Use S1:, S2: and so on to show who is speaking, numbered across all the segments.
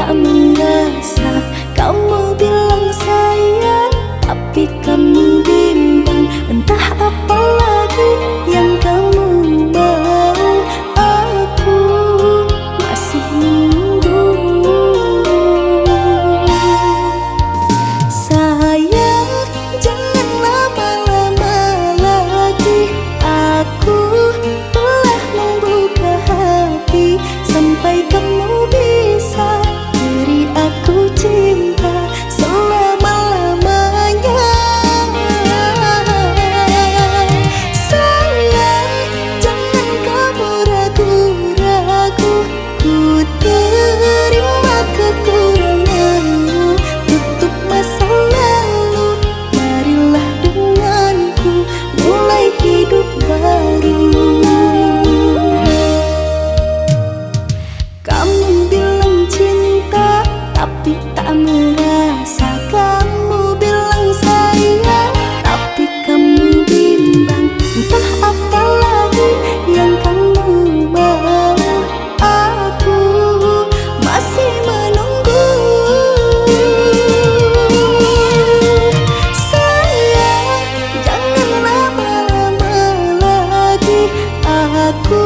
S1: tak merasa. Kamu bilang sayang, tapi kamu bimbang. Entah apa lagi yang kamu mau. Aku masih menunggu. Sayang, jangan lama-lama lagi. Aku telah membuka hati. Sampai kamu bisa beri aku cinta selama-lamanya. Sayang, jangan kamu ragu-ragu. Ku terima kekuranganmu. Tutup masa lalu, marilah denganku mulai hidup baru. Kamu bilang cinta, tapi tak merasa. Kamu bilang sayang, tapi kamu bimbang. Entah apa lagi yang kamu mau. Aku masih menunggu. Sayang, jangan lama-lama lagi. Aku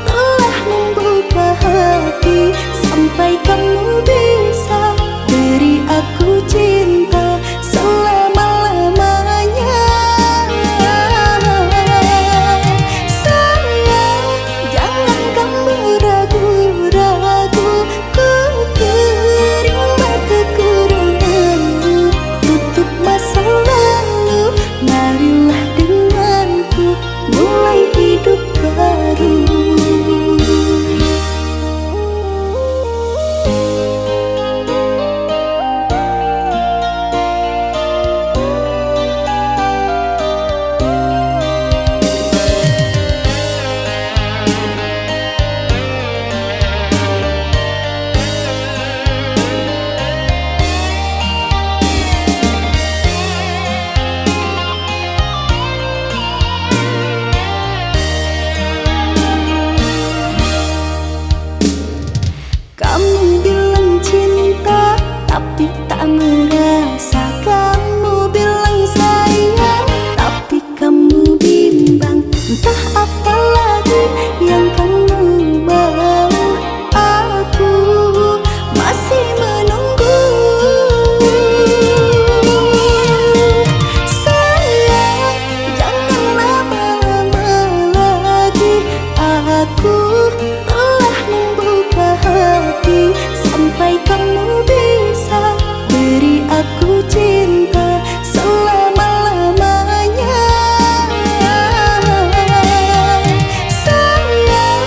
S1: telah membuka hati. Sampai kamu bisa beri aku cinta selama-lamanya. Sayang, jangan kamu ragu-ragu. Ku terima kekuranganmu. Tutup masa lalu, marilah denganku mulai hidup baru. Kamu bilang cinta, tapi tak merasa. Kamu bilang sayang, tapi kamu bimbang. Entah apa lagi yang kamu mau. Aku masih menunggu. Sayang, jangan lama-lama lagi. Aku telah membuka hati. Sampai kamu bisa beri aku cinta selama-lamanya. Sayang,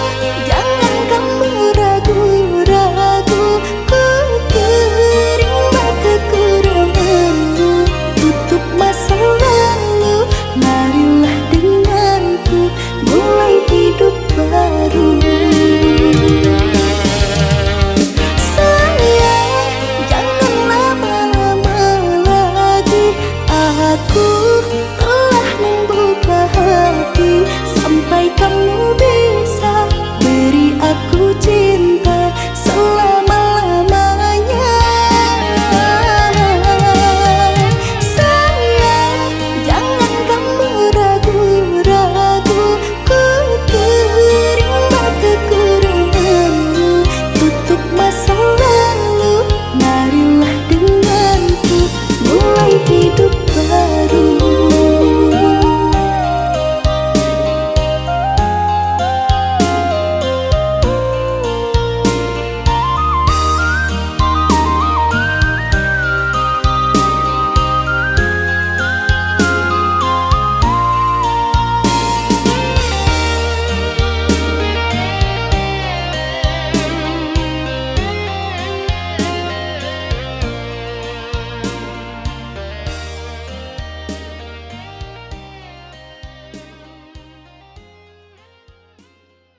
S1: jangan kamu ragu-ragu. Ku terima kekuranganmu. Tutup masa lalu, marilah denganku mulai hidup baru. Sayang, jangan lama-lama lagi. Aku telah membuka hati. Sampai kamu bisa beri aku cinta selama-lamanya. Sayang, jangan kamu ragu-ragu. Ku terima kekuranganmu. Tutup masa lalu, marilah denganku mulai hidup baru. Aku telah membuka hati. Sampai kamu